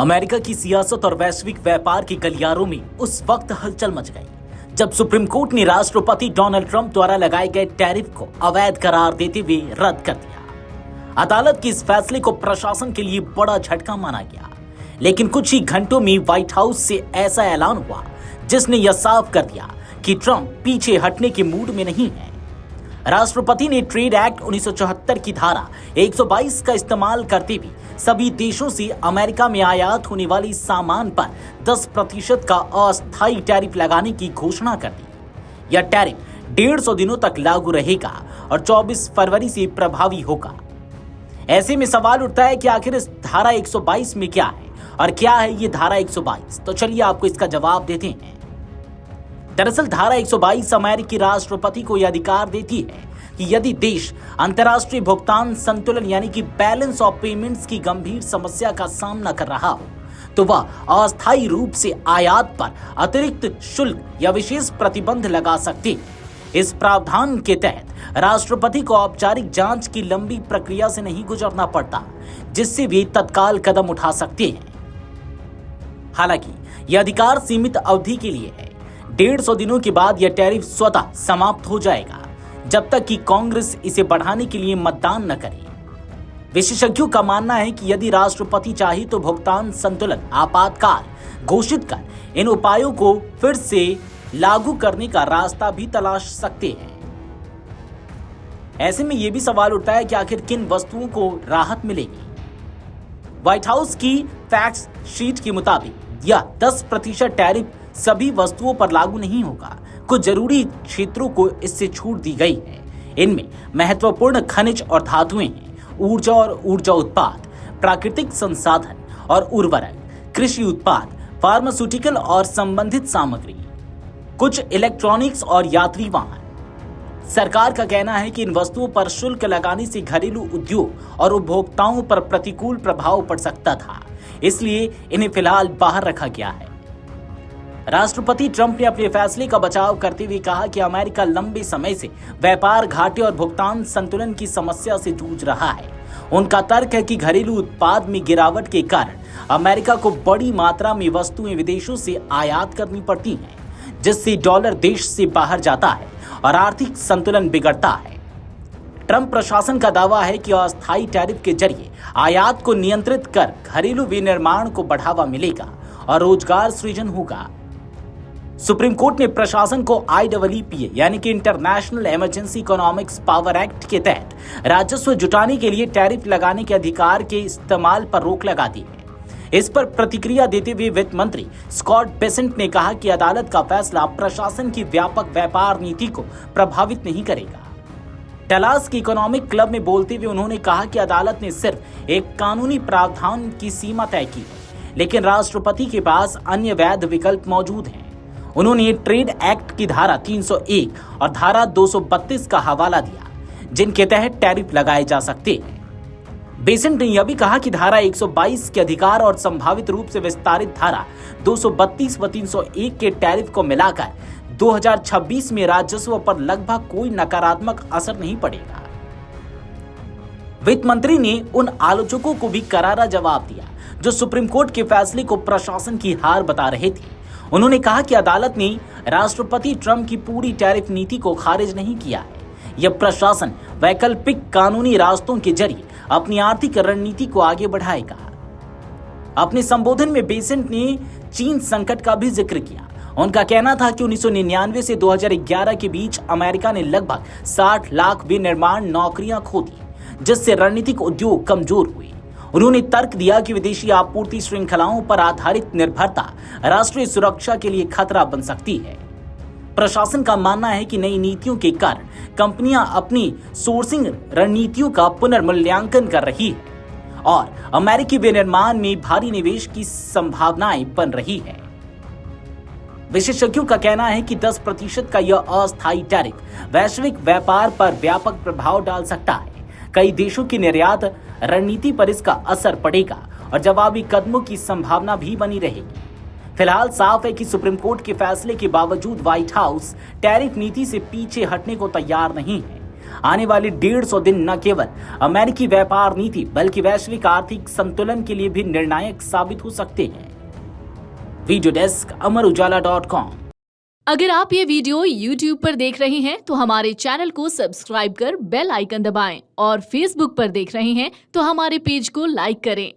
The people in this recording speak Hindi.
अमेरिका की सियासत और वैश्विक व्यापार के गलियारों में उस वक्त हलचल मच गई जब सुप्रीम कोर्ट ने राष्ट्रपति डोनाल्ड ट्रंप द्वारा लगाए गए टैरिफ को अवैध करार देते हुए रद्द कर दिया। अदालत के इस फैसले को प्रशासन के लिए बड़ा झटका माना गया, लेकिन कुछ ही घंटों में व्हाइट हाउस से ऐसा ऐलान हुआ जिसने यह साफ कर दिया कि ट्रंप पीछे हटने के मूड में नहीं है। राष्ट्रपति ने ट्रेड एक्ट 1974 की धारा 122 का इस्तेमाल करते हुए सभी देशों से अमेरिका में आयात होने वाली सामान पर 10% का अस्थायी टैरिफ लगाने की घोषणा कर दी। यह टैरिफ 150 दिनों तक लागू रहेगा और 24 फरवरी से प्रभावी होगा। ऐसे में सवाल उठता है कि आखिर इस धारा 122 में क्या है और क्या है ये धारा 122। तो चलिए आपको इसका जवाब देते हैं। दरअसल धारा 122 अमेरिकी राष्ट्रपति को यह अधिकार देती है कि यदि देश अंतर्राष्ट्रीय भुगतान संतुलन यानी कि बैलेंस ऑफ पेमेंट्स की गंभीर समस्या का सामना कर रहा हो तो वह अस्थायी रूप से आयात पर अतिरिक्त शुल्क या विशेष प्रतिबंध लगा सकते हैं। इस प्रावधान के तहत राष्ट्रपति को औपचारिक जांच की लंबी प्रक्रिया से नहीं गुजरना पड़ता, जिससे वे तत्काल कदम उठा सकते हैं। हालांकि यह अधिकार सीमित अवधि के लिए है। 150 दिनों के बाद यह टैरिफ स्वतः समाप्त हो जाएगा, जब तक कि कांग्रेस इसे बढ़ाने के लिए मतदान न करे। विशेषज्ञों का मानना है कि यदि राष्ट्रपति चाहे तो भुगतान संतुलन आपातकाल घोषित कर इन उपायों को फिर से लागू करने का रास्ता भी तलाश सकते हैं। ऐसे में यह भी सवाल उठता है कि आखिर किन वस्तुओं को राहत मिलेगी। व्हाइट हाउस की फैक्ट शीट के मुताबिक यह 10% टैरिफ सभी वस्तुओं पर लागू नहीं होगा। कुछ जरूरी क्षेत्रों को इससे छूट दी गई है। इनमें महत्वपूर्ण खनिज और धातुएं हैं, ऊर्जा और ऊर्जा उत्पाद, प्राकृतिक संसाधन और उर्वरक, कृषि उत्पाद, फार्मास्यूटिकल और संबंधित सामग्री, कुछ इलेक्ट्रॉनिक्स और यात्री वाहन। सरकार का कहना है कि इन वस्तुओं पर शुल्क लगाने से घरेलू उद्योग और उपभोक्ताओं पर प्रतिकूल प्रभाव पड़ सकता था, इसलिए इन्हें फिलहाल बाहर रखा गया है। राष्ट्रपति ट्रंप ने अपने फैसले का बचाव करते हुए कहा कि अमेरिका लंबे समय से व्यापार घाटे और भुगतान संतुलन की समस्या से जूझ रहा है। उनका तर्क है कि घरेलू उत्पाद में गिरावट के कारण अमेरिका को बड़ी मात्रा में वस्तुएं विदेशों से आयात करनी पड़ती हैं, जिससे डॉलर देश से बाहर जाता है और आर्थिक संतुलन बिगड़ता है। ट्रंप प्रशासन का दावा है कि अस्थायी टैरिफ के जरिए आयात को नियंत्रित कर घरेलू विनिर्माण को बढ़ावा मिलेगा और रोजगार सृजन होगा। सुप्रीम कोर्ट ने प्रशासन को IEEPA यानी कि international emergency economics power act के तहत राजस्व जुटाने के लिए टैरिफ लगाने के अधिकार के इस्तेमाल पर रोक लगा दी है। इस पर प्रतिक्रिया देते हुए वित्त मंत्री स्कॉट बेसेंट ने कहा कि अदालत का फैसला प्रशासन की व्यापक व्यापार नीति को प्रभावित नहीं करेगा। डलास के इकोनॉमिक क्लब में बोलते हुए उन्होंने कहा कि अदालत ने सिर्फ एक कानूनी प्रावधान की सीमा तय की है, लेकिन राष्ट्रपति के पास अन्य वैध विकल्प मौजूद हैं। उन्होंने ट्रेड एक्ट की धारा 301 और धारा 232 का हवाला दिया, जिनके तहत टैरिफ लगाए जा सकते हैं। बेसेंट ने यह भी कहा कि धारा 122 के अधिकार और संभावित रूप से विस्तारित धारा 232 व 301 के टैरिफ को मिलाकर 2026 में राजस्व पर लगभग कोई नकारात्मक असर नहीं पड़ेगा। वित्त मंत्री ने उन आलोचकों को भी करारा जवाब दिया जो सुप्रीम कोर्ट के फैसले को प्रशासन की हार बता रहे थे। उन्होंने कहा कि अदालत ने राष्ट्रपति ट्रंप की पूरी टैरिफ नीति को खारिज नहीं किया है। यह प्रशासन वैकल्पिक कानूनी रास्तों के जरिए अपनी आर्थिक रणनीति को आगे बढ़ाएगा। अपने संबोधन में बेसेंट ने चीन संकट का भी जिक्र किया। उनका कहना था कि 1999 से 2011 के बीच अमेरिका ने लगभग 60 लाख विनिर्माण नौकरियां खो दी, जिससे रणनीतिक उद्योग कमजोर हुए। उन्होंने तर्क दिया कि विदेशी आपूर्ति श्रृंखलाओं पर आधारित निर्भरता राष्ट्रीय सुरक्षा के लिए खतरा बन सकती है। प्रशासन का मानना है कि नई नीतियों के कारण कंपनियां अपनी सोर्सिंग रणनीतियों का पुनर्मूल्यांकन कर रही है और अमेरिकी विनिर्माण में भारी निवेश की संभावनाएं बन रही है। विशेषज्ञों का कहना है कि 10% का यह अस्थायी टैरिफ वैश्विक व्यापार पर व्यापक प्रभाव डाल सकता है। कई देशों की निर्यात रणनीति पर इसका असर पड़ेगा और जवाबी कदमों की संभावना भी बनी रहेगी। फिलहाल साफ है कि सुप्रीम कोर्ट के फैसले के बावजूद व्हाइट हाउस टैरिफ नीति से पीछे हटने को तैयार नहीं है। आने वाले 150 दिन न केवल अमेरिकी व्यापार नीति बल्कि वैश्विक आर्थिक संतुलन के लिए भी निर्णायक साबित हो सकते हैं। Video desk Amar Ujala dot com. अगर आप ये वीडियो YouTube पर देख रहे हैं तो हमारे चैनल को सब्सक्राइब कर बेल आइकन दबाएं और Facebook पर देख रहे हैं तो हमारे पेज को लाइक करें।